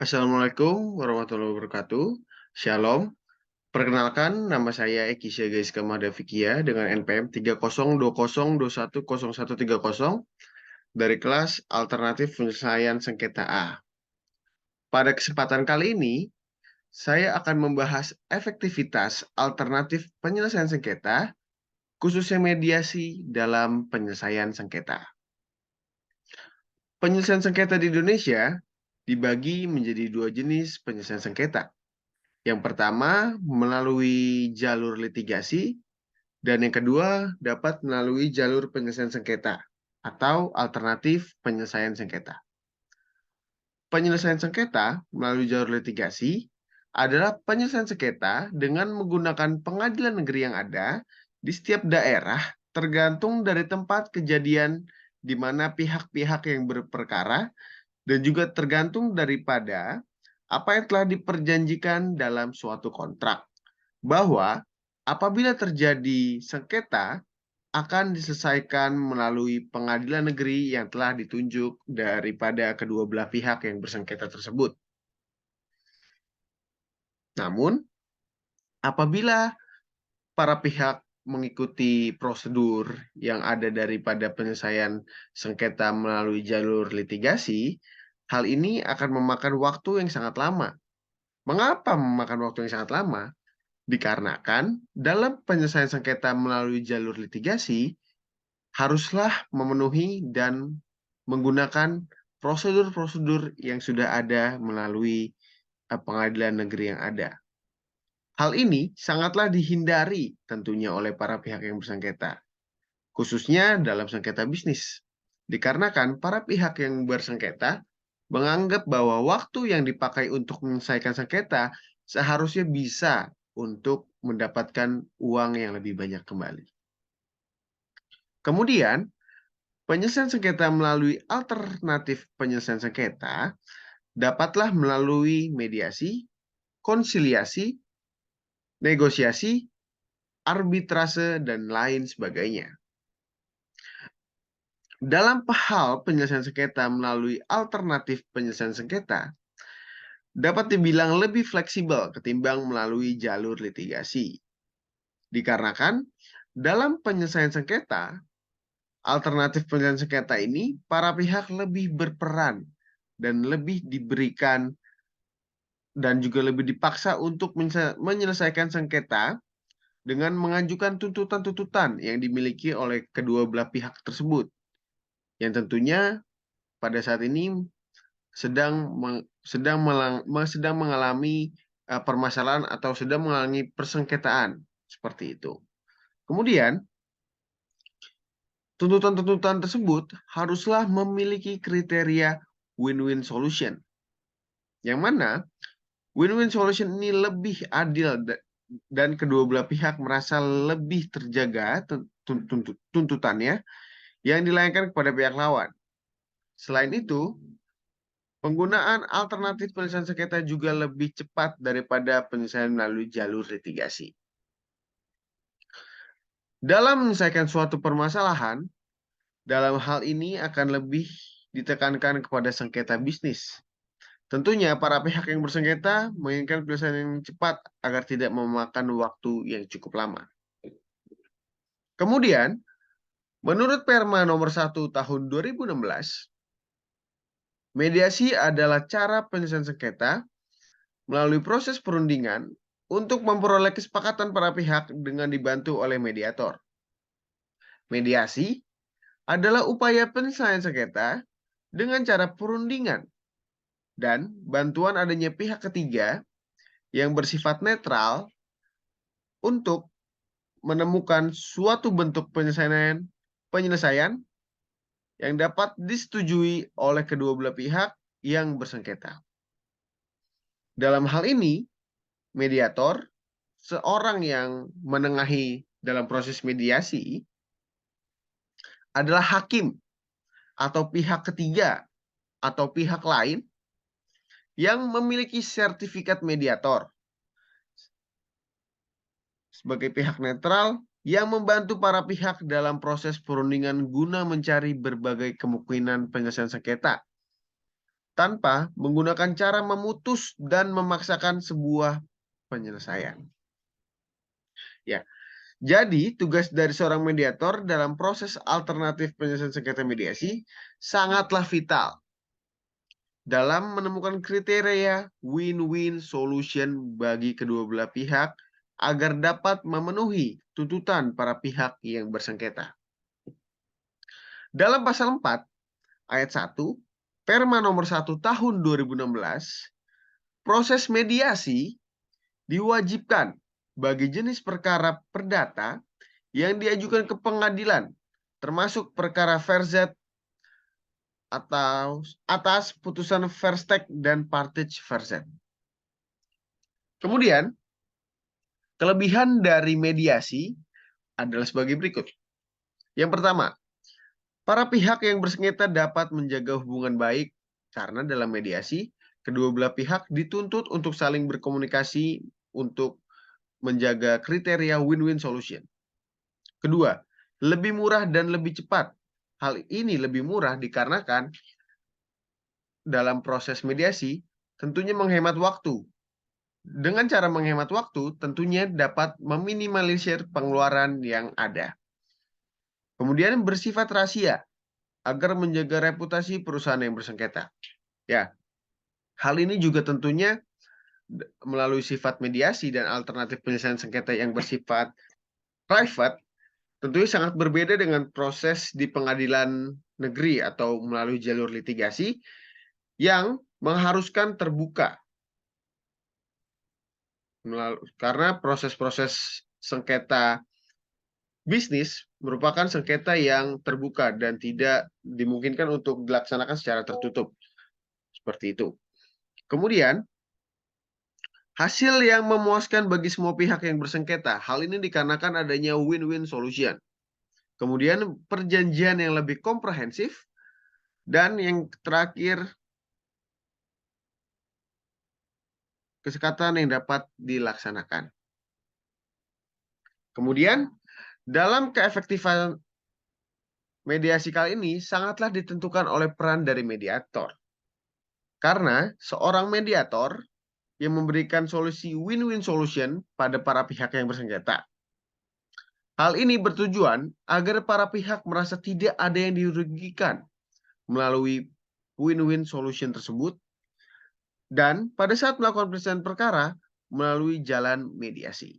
Assalamualaikum warahmatullahi wabarakatuh. Shalom. Perkenalkan, nama saya Eki Syagaiska Madavikia dengan NPM 3020210130 dari kelas Alternatif Penyelesaian Sengketa A. Pada kesempatan kali ini, saya akan membahas efektivitas alternatif penyelesaian sengketa, khususnya mediasi dalam penyelesaian sengketa. Penyelesaian sengketa di Indonesia dibagi menjadi dua jenis penyelesaian sengketa. Yang pertama, melalui jalur litigasi, dan yang kedua, dapat melalui jalur penyelesaian sengketa atau alternatif penyelesaian sengketa. Penyelesaian sengketa melalui jalur litigasi adalah penyelesaian sengketa dengan menggunakan pengadilan negeri yang ada di setiap daerah tergantung dari tempat kejadian di mana pihak-pihak yang berperkara dan juga tergantung daripada apa yang telah diperjanjikan dalam suatu kontrak, bahwa apabila terjadi sengketa akan diselesaikan melalui pengadilan negeri yang telah ditunjuk daripada kedua belah pihak yang bersengketa tersebut. Namun, apabila para pihak mengikuti prosedur yang ada daripada penyelesaian sengketa melalui jalur litigasi, hal ini akan memakan waktu yang sangat lama. Mengapa memakan waktu yang sangat lama? Dikarenakan dalam penyelesaian sengketa melalui jalur litigasi haruslah memenuhi dan menggunakan prosedur-prosedur yang sudah ada melalui pengadilan negeri yang ada. Hal ini sangatlah dihindari tentunya oleh para pihak yang bersengketa, khususnya dalam sengketa bisnis. Dikarenakan para pihak yang bersengketa menganggap bahwa waktu yang dipakai untuk menyelesaikan sengketa seharusnya bisa untuk mendapatkan uang yang lebih banyak kembali. Kemudian, penyelesaian sengketa melalui alternatif penyelesaian sengketa dapatlah melalui mediasi, konsiliasi, negosiasi, arbitrase, dan lain sebagainya. Dalam hal penyelesaian sengketa melalui alternatif penyelesaian sengketa, dapat dibilang lebih fleksibel ketimbang melalui jalur litigasi. Dikarenakan dalam penyelesaian sengketa, alternatif penyelesaian sengketa ini, para pihak lebih berperan dan lebih diberikan dan juga lebih dipaksa untuk menyelesaikan sengketa dengan mengajukan tuntutan-tuntutan yang dimiliki oleh kedua belah pihak tersebut, yang tentunya pada saat ini sedang mengalami permasalahan atau sedang mengalami persengketaan seperti itu. Kemudian, tuntutan-tuntutan tersebut haruslah memiliki kriteria win-win solution, yang mana win-win solution ini lebih adil dan kedua belah pihak merasa lebih terjaga tuntutannya yang dilayangkan kepada pihak lawan. Selain itu, penggunaan alternatif penyelesaian sengketa juga lebih cepat daripada penyelesaian melalui jalur litigasi. Dalam menyelesaikan suatu permasalahan, dalam hal ini akan lebih ditekankan kepada sengketa bisnis. Tentunya para pihak yang bersengketa menginginkan penyelesaian yang cepat agar tidak memakan waktu yang cukup lama. Kemudian, menurut Perma nomor 1 tahun 2016, mediasi adalah cara penyelesaian sengketa melalui proses perundingan untuk memperoleh kesepakatan para pihak dengan dibantu oleh mediator. Mediasi adalah upaya penyelesaian sengketa dengan cara perundingan dan bantuan adanya pihak ketiga yang bersifat netral untuk menemukan suatu bentuk penyelesaian yang dapat disetujui oleh kedua belah pihak yang bersengketa. Dalam hal ini, mediator, seorang yang menengahi dalam proses mediasi, adalah hakim atau pihak ketiga atau pihak lain yang memiliki sertifikat mediator sebagai pihak netral yang membantu para pihak dalam proses perundingan guna mencari berbagai kemungkinan penyelesaian sengketa. tanpa menggunakan cara memutus dan memaksakan sebuah penyelesaian. Ya, jadi tugas dari seorang mediator dalam proses alternatif penyelesaian sengketa mediasi sangatlah vital dalam menemukan kriteria win-win solution bagi kedua belah pihak agar dapat memenuhi tuntutan para pihak yang bersengketa. Dalam pasal 4 ayat 1 Perma nomor 1 tahun 2016, proses mediasi diwajibkan bagi jenis perkara perdata yang diajukan ke pengadilan, termasuk perkara verzet atau atas putusan verstek dan partage verzet. Kemudian, kelebihan dari mediasi adalah sebagai berikut. Yang pertama, para pihak yang bersengketa dapat menjaga hubungan baik karena dalam mediasi, kedua belah pihak dituntut untuk saling berkomunikasi untuk menjaga kriteria win-win solution. Kedua, lebih murah dan lebih cepat. Hal ini lebih murah dikarenakan dalam proses mediasi tentunya menghemat waktu. Dengan cara menghemat waktu, tentunya dapat meminimalisir pengeluaran yang ada. Kemudian bersifat rahasia agar menjaga reputasi perusahaan yang bersengketa. Ya, hal ini juga tentunya melalui sifat mediasi dan alternatif penyelesaian sengketa yang bersifat private, tentunya sangat berbeda dengan proses di pengadilan negeri atau melalui jalur litigasi yang mengharuskan terbuka. Karena proses-proses sengketa bisnis merupakan sengketa yang terbuka dan tidak dimungkinkan untuk dilaksanakan secara tertutup. Seperti itu. Kemudian, hasil yang memuaskan bagi semua pihak yang bersengketa. Hal ini dikarenakan adanya win-win solution. Kemudian, perjanjian yang lebih komprehensif. Dan yang terakhir, kesepakatan yang dapat dilaksanakan. Kemudian, dalam keefektifan mediasi kali ini sangatlah ditentukan oleh peran dari mediator. Karena seorang mediator yang memberikan solusi win-win solution pada para pihak yang bersengketa. Hal ini bertujuan agar para pihak merasa tidak ada yang dirugikan melalui win-win solution tersebut dan pada saat melakukan penyelesaian perkara melalui jalan mediasi.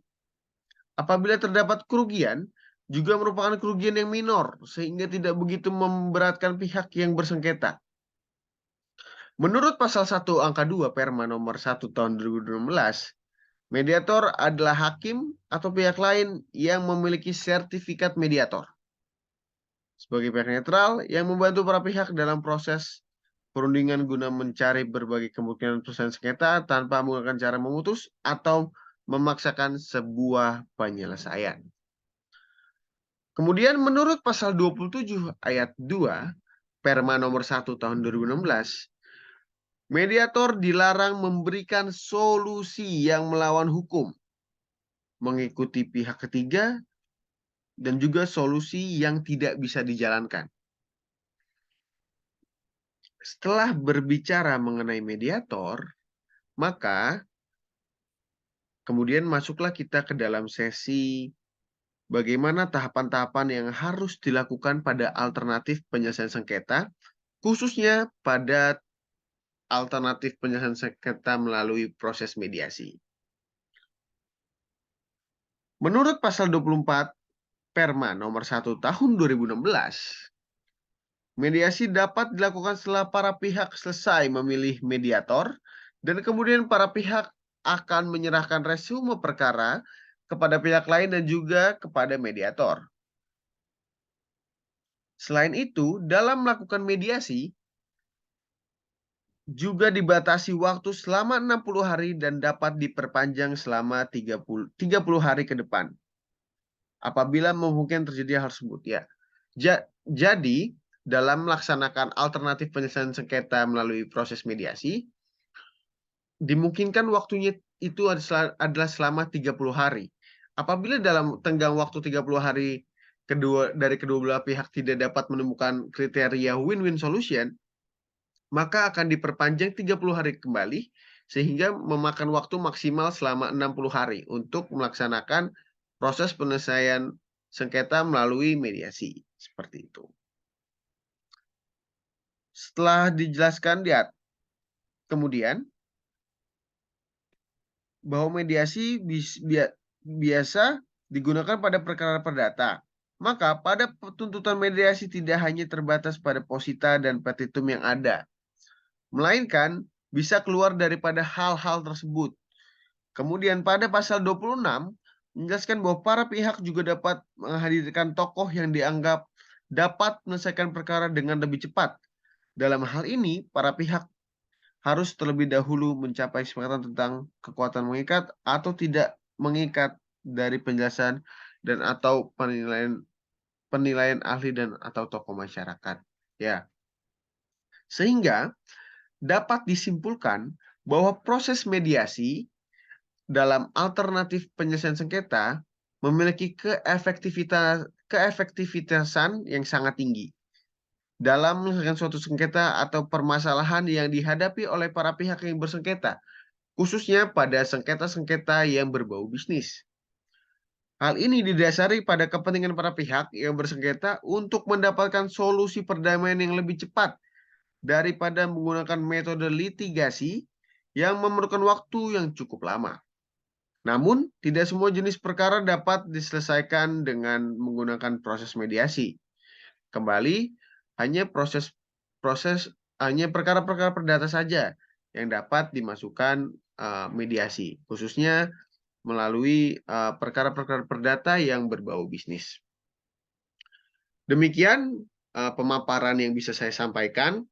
Apabila terdapat kerugian, juga merupakan kerugian yang minor sehingga tidak begitu memberatkan pihak yang bersengketa. Menurut pasal 1 angka 2 Perma nomor 1 tahun 2016, mediator adalah hakim atau pihak lain yang memiliki sertifikat mediator sebagai pihak netral yang membantu para pihak dalam proses perundingan guna mencari berbagai kemungkinan penyelesaian sengketa tanpa menggunakan cara memutus atau memaksakan sebuah penyelesaian. Kemudian menurut pasal 27 ayat 2 Perma nomor 1 tahun 2016, mediator dilarang memberikan solusi yang melawan hukum, mengikuti pihak ketiga, dan juga solusi yang tidak bisa dijalankan. Setelah berbicara mengenai mediator, maka kemudian masuklah kita ke dalam sesi bagaimana tahapan-tahapan yang harus dilakukan pada alternatif penyelesaian sengketa, khususnya pada alternatif penyelesaian sengketa melalui proses mediasi. Menurut pasal 24 Perma nomor 1 tahun 2016, mediasi dapat dilakukan setelah para pihak selesai memilih mediator dan kemudian para pihak akan menyerahkan resume perkara kepada pihak lain dan juga kepada mediator. Selain itu, dalam melakukan mediasi, juga dibatasi waktu selama 60 hari dan dapat diperpanjang selama 30 hari ke depan. Apabila memungkinkan terjadi hal tersebut, ya. Jadi, dalam melaksanakan alternatif penyelesaian sengketa melalui proses mediasi, dimungkinkan waktunya itu adalah selama 30 hari. Apabila dalam tenggang waktu 30 hari dari kedua belah pihak tidak dapat menemukan kriteria win-win solution, maka akan diperpanjang 30 hari kembali, sehingga memakan waktu maksimal selama 60 hari untuk melaksanakan proses penyelesaian sengketa melalui mediasi. Seperti itu. Setelah dijelaskan kemudian bahwa mediasi biasa digunakan pada perkara perdata. Maka pada tuntutan mediasi tidak hanya terbatas pada posita dan petitum yang ada, melainkan bisa keluar daripada hal-hal tersebut. Kemudian pada pasal 26 menjelaskan bahwa para pihak juga dapat menghadirkan tokoh yang dianggap dapat menyelesaikan perkara dengan lebih cepat. Dalam hal ini, para pihak harus terlebih dahulu mencapai kesepakatan tentang kekuatan mengikat atau tidak mengikat dari penjelasan dan atau penilaian ahli dan atau tokoh masyarakat. Ya. Sehingga dapat disimpulkan bahwa proses mediasi dalam alternatif penyelesaian sengketa memiliki keefektivitasan yang sangat tinggi dalam menyelesaikan suatu sengketa atau permasalahan yang dihadapi oleh para pihak yang bersengketa, khususnya pada sengketa-sengketa yang berbau bisnis. Hal ini didasari pada kepentingan para pihak yang bersengketa untuk mendapatkan solusi perdamaian yang lebih cepat daripada menggunakan metode litigasi yang memerlukan waktu yang cukup lama. Namun, tidak semua jenis perkara dapat diselesaikan dengan menggunakan proses mediasi. Kembali, hanya hanya perkara-perkara perdata saja yang dapat dimasukkan mediasi, khususnya melalui perkara-perkara perdata yang berbau bisnis. Demikian pemaparan yang bisa saya sampaikan.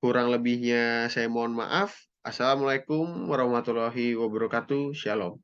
Kurang lebihnya saya mohon maaf. Assalamualaikum warahmatullahi wabarakatuh. Shalom.